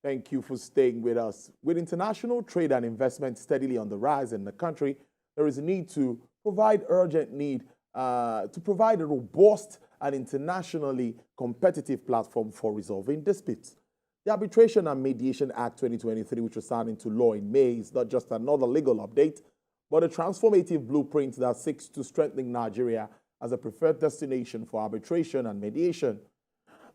Thank you for staying with us. With international trade and investment steadily on the rise in the country, there is a need to provide to provide a robust and internationally competitive platform for resolving disputes. The Arbitration and Mediation Act 2023, which was signed into law in May, is not just another legal update, but a transformative blueprint that seeks to strengthen Nigeria as a preferred destination for arbitration and mediation.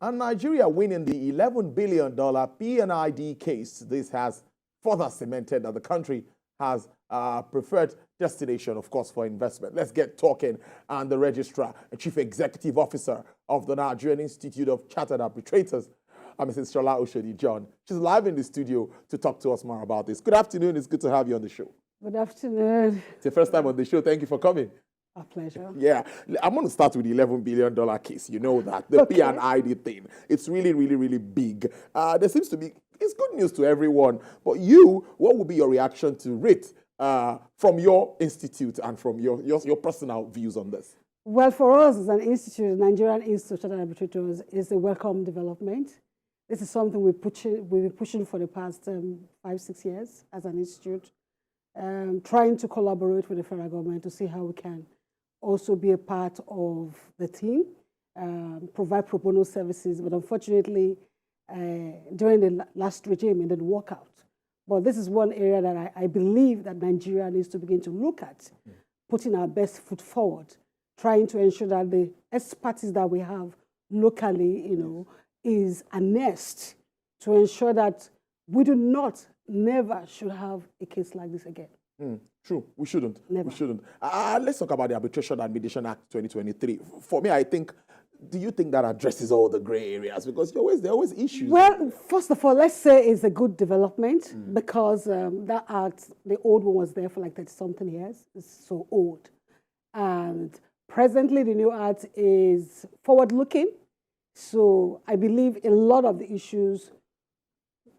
And Nigeria winning the $11 billion P&ID case, this has further cemented that the country has a preferred destination, of course, for investment. Let's get talking. And the Registrar and Chief Executive Officer of the Nigerian Institute of Chartered Arbitrators, Mrs. Sola Oshodi-John. She's live in the studio to talk to us more about this. Good afternoon. It's good to have you on the show. Good afternoon. It's your first time on the show. Thank you for coming. A pleasure. Yeah. I'm going to start with the $11 billion case. You know that. The P&ID thing. It's really, really, really big. There seems to be, it's good news to everyone. But you, what would be your reaction to it from your institute and from your personal views on this? Well, for us as an institute, the Nigerian Institute of Chartered Arbitrators is a welcome development. This is something we've been pushing for the past 5-6 years as an institute, trying to collaborate with the federal government to see how we can also be a part of the team, provide pro bono services. But unfortunately, during the last regime, it didn't work out. But this is one area that I believe that Nigeria needs to begin to look at, putting our best foot forward, trying to ensure that the expertise that we have locally, is a nest to ensure that we never should have a case like this again. True. We shouldn't. Never. We shouldn't. Let's talk about the Arbitration and Mediation Act 2023. For me, I think, do you think that addresses all the gray areas? Because there are always issues. Well, first of all, let's say it's a good development because that act, the old one was there for like 30-something years. It's so old. And presently, the new act is forward-looking. So I believe a lot of the issues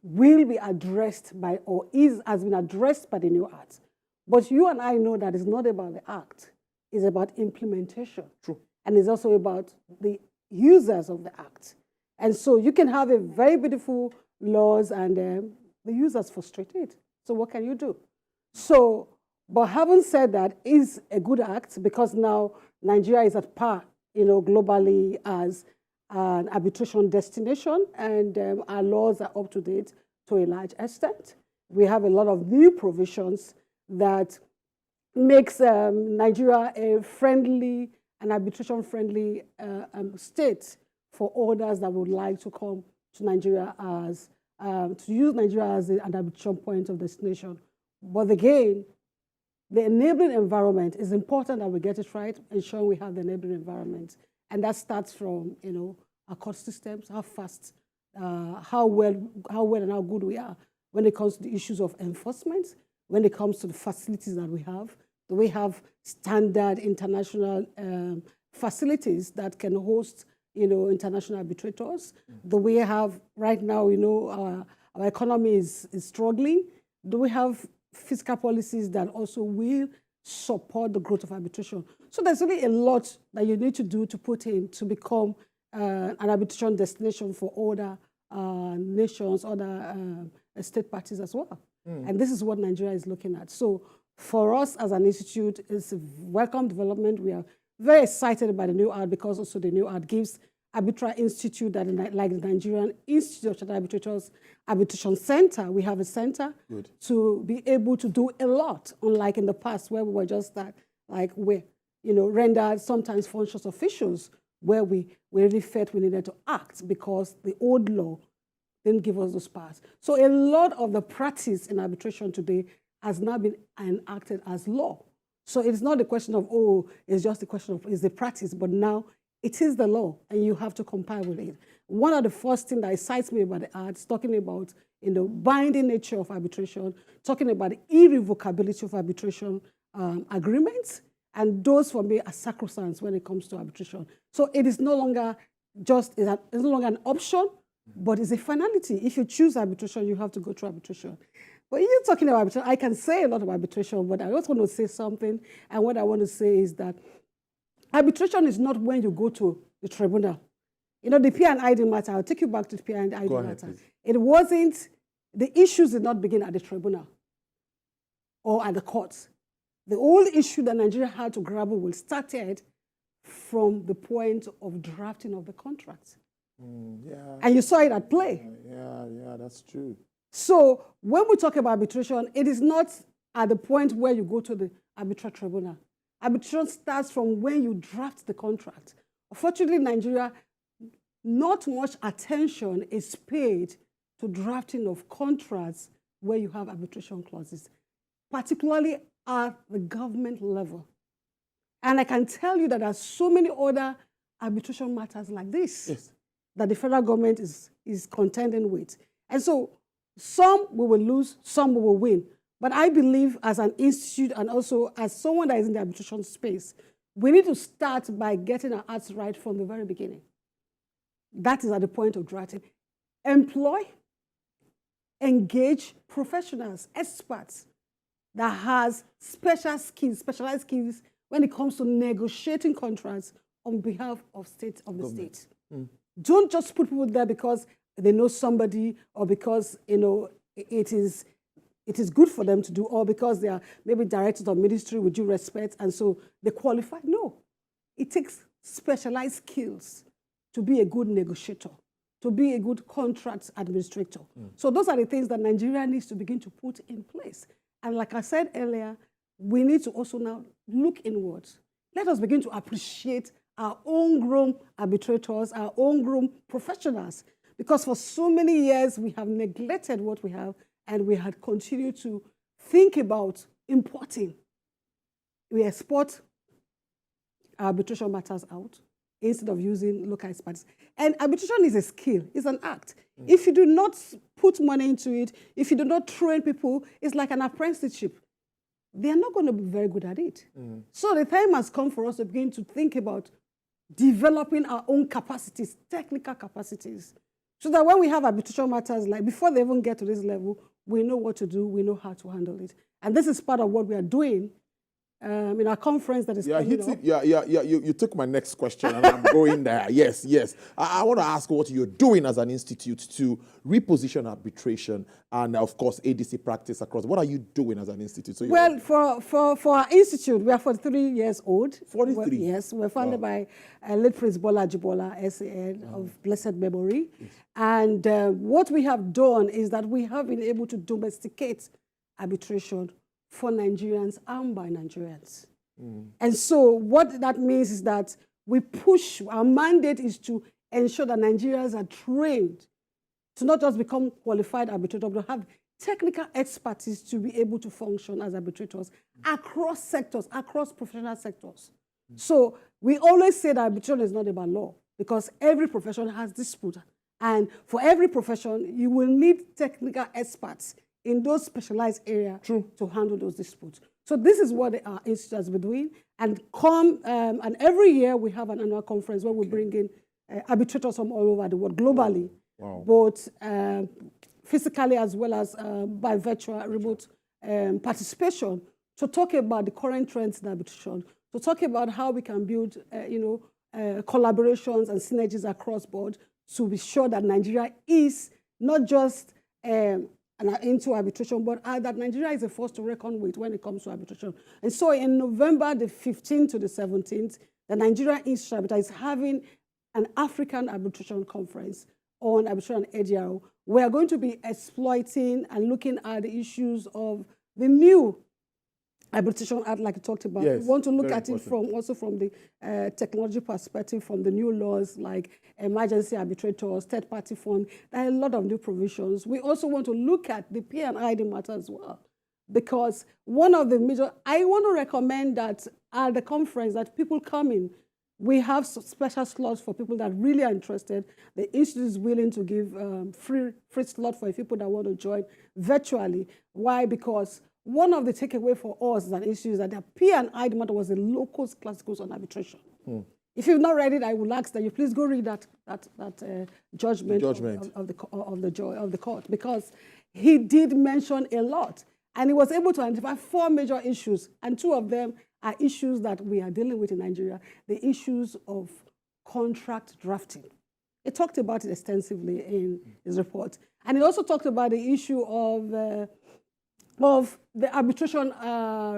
will be addressed by, or has been addressed by the new act. But you and I know that it's not about the act. It's about implementation. True. And it's also about the users of the act. And so you can have a very beautiful laws and the users frustrated. So what can you do? So, but having said that, is a good act because now Nigeria is at par, globally as an arbitration destination, and our laws are up to date to a large extent. We have a lot of new provisions that makes Nigeria a friendly and arbitration-friendly state for orders that would like to come to Nigeria as, to use Nigeria as an arbitration point of destination. But again, the enabling environment is important that we get it right, ensuring we have the enabling environment. And that starts from, our court systems, how fast, how well and how good we are when it comes to the issues of enforcement, when it comes to the facilities that we have. Do we have standard international facilities that can host, international arbitrators? Do we have, right now, our economy is struggling. Do we have fiscal policies that also will support the growth of arbitration? So there's really a lot that you need to do to put in to become an arbitration destination for other nations, other state parties as well. And this is what Nigeria is looking at. So for us as an institute, it's a welcome development. We are very excited by the new act because also the new act gives Arbitration Institute, that like the Nigerian Institute of Chartered Arbitrators Arbitration Center. We have a center to be able to do a lot, unlike in the past where we were just that, rendered sometimes functions officials where we really felt we needed to act because the old law didn't give us those powers. So a lot of the practice in arbitration today has now been enacted as law. So it's not a question of, it's just a question of, is the practice, but now it is the law, and you have to comply with it. One of the first things that excites me about the act is talking about binding nature of arbitration, talking about the irrevocability of arbitration agreements, and those for me are sacrosanct when it comes to arbitration. So it is no longer it's no longer an option, but it's a finality. If you choose arbitration, you have to go through arbitration. But you're talking about arbitration. I can say a lot about arbitration, but I also want to say something. And what I want to say is that arbitration is not when you go to the tribunal. The P&ID matter, I'll take you back to the P&ID matter. It wasn't, the issues did not begin at the tribunal or at the courts. The whole issue that Nigeria had to grapple with started from the point of drafting of the contract. Yeah. And you saw it at play. Yeah, that's true. So when we talk about arbitration, it is not at the point where you go to the arbitral tribunal. Arbitration starts from when you draft the contract. Unfortunately, in Nigeria, not much attention is paid to drafting of contracts where you have arbitration clauses, particularly at the government level. And I can tell you that there are so many other arbitration matters like this that the federal government is contending with. And so some we will lose, some we will win. But I believe as an institute and also as someone that is in the arbitration space, we need to start by getting our acts right from the very beginning. That is at the point of drafting. Employ, engage professionals, experts that has specialized skills when it comes to negotiating contracts on behalf of the state. Don't just put people there because they know somebody or because it is good for them to do, or because they are maybe directors of ministry with due respect and so they qualify. No, it takes specialized skills to be a good negotiator, to be a good contract administrator. So those are the things that Nigeria needs to begin to put in place. And like I said earlier, we need to also now look inwards. Let us begin to appreciate our homegrown arbitrators, our homegrown professionals, because for so many years we have neglected what we have and we had continued to think about importing. We export arbitration matters out instead of using local experts. And arbitration is a skill, it's an act. If you do not put money into it, if you do not train people, it's like an apprenticeship. They are not going to be very good at it. So the time has come for us to begin to think about developing our own capacities, technical capacities, so that when we have arbitration matters, like before they even get to this level, we know what to do, we know how to handle it. And this is part of what we are doing in our conference that is coming up. You took my next question and I'm going there. Yes. I want to ask what you're doing as an institute to reposition arbitration and, of course, ADC practice across. What are you doing as an institute? So well, for our institute, we are 43 years old. 43? Yes, we're founded by late Prince Bola Ajibola, SAN, of blessed memory. And what we have done is that we have been able to domesticate arbitration for Nigerians and by Nigerians. And so what that means is that we push, our mandate is to ensure that Nigerians are trained to not just become qualified arbitrators, but have technical expertise to be able to function as arbitrators across sectors, across professional sectors. So we always say that arbitration is not about law because every profession has dispute. And for every profession, you will need technical experts in those specialized areas to handle those disputes. So this is what our institute has been doing. And and every year we have an annual conference where we bring in arbitrators from all over the world, globally, both physically as well as by virtual remote participation, to talk about the current trends in arbitration, to talk about how we can build collaborations and synergies across board to be sure that Nigeria is not just into arbitration, but that Nigeria is a force to reckon with when it comes to arbitration. And so in November the 15th to the 17th, the Nigeria Institute of Arbitration is having an African arbitration conference on arbitration and ADRO. We are going to be exploiting and looking at the issues of the new Arbitration Act, like you talked about. Yes, we want to look at important. it also from the technology perspective, from the new laws like emergency arbitrators, third-party fund. There are a lot of new provisions. We also want to look at the P&ID matter as well, because one of the major, I want to recommend that at the conference that people come in. We have special slots for people that really are interested. The institute is willing to give free slot for people that want to join virtually. Why? Because one of the takeaway for us as an issue is that the P&ID matter was the locus classicus on arbitration. If you've not read it, I will ask that you please go read that judgment. Of the court, because he did mention a lot, and he was able to identify 4 major issues, and 2 of them are issues that we are dealing with in Nigeria, the issues of contract drafting. He talked about it extensively in his report. And it also talked about the issue of the arbitration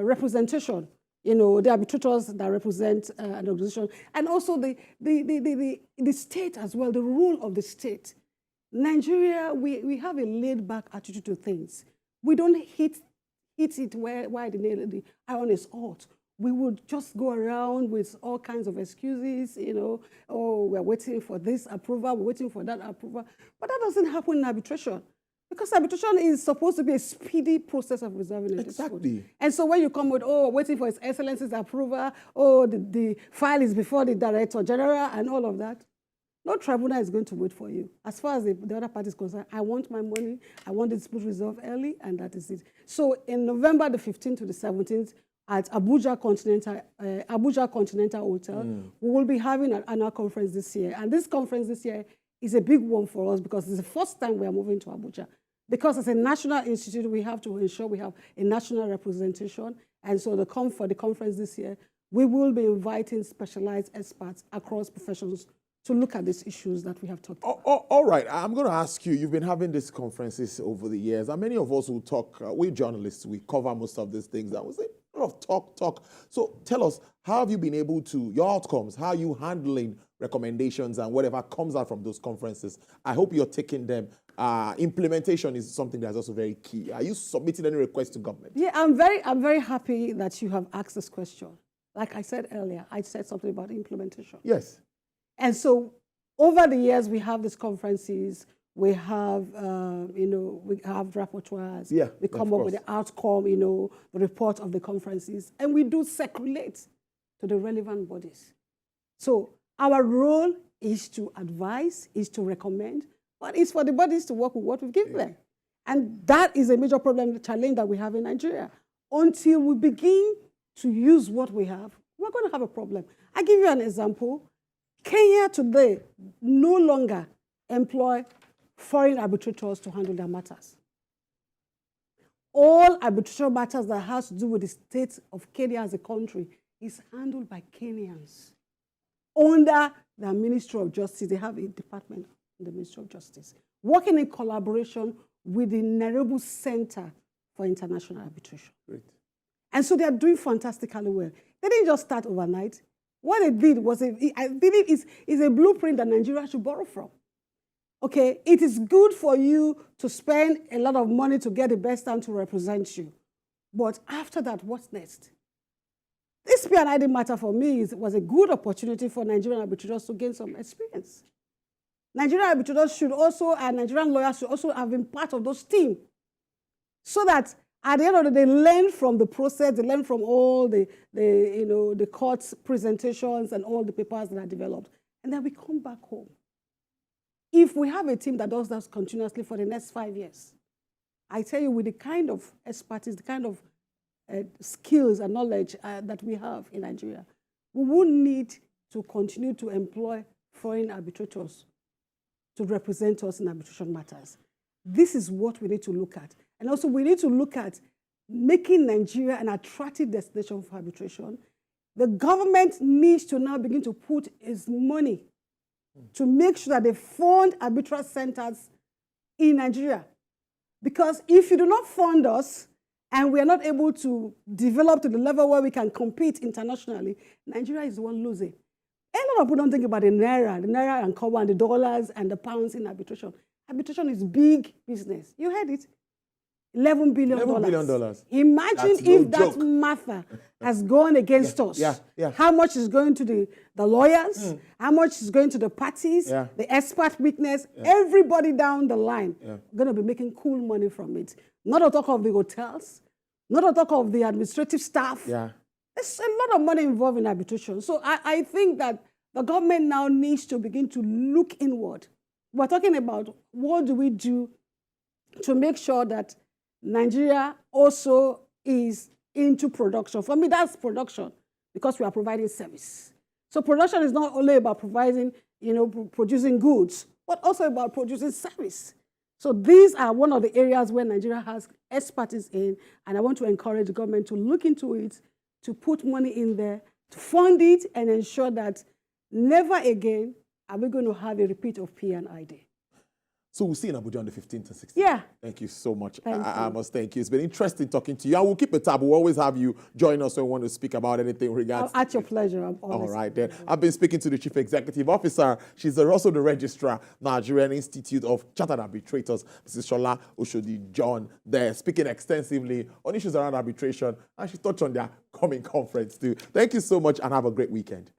representation, the arbitrators that represent an organization, and also the state as well, the role of the state. Nigeria, we have a laid-back attitude to things. We don't hit it where the iron is hot. We would just go around with all kinds of excuses, oh, we're waiting for this approval, we're waiting for that approval. But that doesn't happen in arbitration. Because arbitration is supposed to be a speedy process of resolving a dispute. Exactly. And so when you come with, oh, waiting for His Excellency's approval, oh, the file is before the Director General and all of that, no tribunal is going to wait for you. As far as the other party is concerned, I want my money, I want the dispute resolved early, and that is it. So in November the 15th to the 17th, at Abuja Continental Hotel, we will be having an annual conference this year. And this conference this year is a big one for us because it's the first time we are moving to Abuja. Because as a national institute, we have to ensure we have a national representation. And so for the conference this year, we will be inviting specialized experts across professions to look at these issues that we have talked about. All right, I'm going to ask you, you've been having these conferences over the years, and many of us who talk, we journalists, we cover most of these things, and we say a lot of talk. So tell us, how have you been able to, your outcomes, how are you handling recommendations and whatever comes out from those conferences? I hope you're taking them. Implementation is something that's also very key. Are you submitting any requests to government? Yeah, I'm very happy that you have asked this question. Like I said earlier, I said something about implementation. Yes. And so over the years, we have these conferences, we have, we have rapporteurs, yeah, we come up with the outcome, the report of the conferences, and we do circulate to the relevant bodies. So our role is to advise, is to recommend, but it's for the bodies to work with what we give them. And that is a major problem, the challenge that we have in Nigeria. Until we begin to use what we have, we're going to have a problem. I give you an example. Kenya today no longer employ foreign arbitrators to handle their matters. All arbitration matters that has to do with the state of Kenya as a country is handled by Kenyans. Under the Ministry of Justice, they have a department in the Ministry of Justice, working in collaboration with the Nairobi Center for International Arbitration. Great. And so they are doing fantastically well. They didn't just start overnight. What they did was, I believe, is a blueprint that Nigeria should borrow from. Okay, it is good for you to spend a lot of money to get the best time to represent you. But after that, what's next? This P&ID matter for me was a good opportunity for Nigerian arbitrators to gain some experience. Nigerian arbitrators should also, and Nigerian lawyers should also have been part of those teams, so that at the end of the day, they learn from the process, they learn from all the court's presentations and all the papers that are developed, and then we come back home. If we have a team that does that continuously for the next 5 years, I tell you, with the kind of expertise, the kind of skills and knowledge that we have in Nigeria, we won't need to continue to employ foreign arbitrators to represent us in arbitration matters. This is what we need to look at. And also we need to look at making Nigeria an attractive destination for arbitration. The government needs to now begin to put its money to make sure that they fund arbitral centers in Nigeria. Because if you do not fund us and we are not able to develop to the level where we can compete internationally, Nigeria is the one losing. A lot of people don't think about the Naira and Kobo and the dollars and the pounds in arbitration. Arbitration is big business. You heard it. $11 billion. $11 billion. Imagine if that matter has gone against us. Yeah. How much is going to the lawyers? How much is going to the parties? The expert witness? Everybody down the line going to be making cool money from it. Not to talk of the hotels. Not to talk of the administrative staff. There's a lot of money involved in arbitration. So I think that the government now needs to begin to look inward. We're talking about what do we do to make sure that Nigeria also is into production. For me, that's production, because we are providing service. So production is not only about providing, producing goods, but also about producing service. So these are one of the areas where Nigeria has expertise in, and I want to encourage the government to look into it, to put money in there, to fund it, and ensure that never again are we going to have a repeat of P&ID. So we'll see you in Abuja on the 15th and 16th. Yeah. Thank you so much. Thank I you. must thank you. It's been interesting talking to you. And we'll keep it tab. We'll always have you join us when we want to speak about anything regards. At your pleasure. I'm All honest. right, then. I've been speaking to the Chief Executive Officer. She's also the Registrar, Nigerian Institute of Chartered Arbitrators, Mrs. Sola Oshodi-John, there, speaking extensively on issues around arbitration. And she touched on their coming conference, too. Thank you so much and have a great weekend.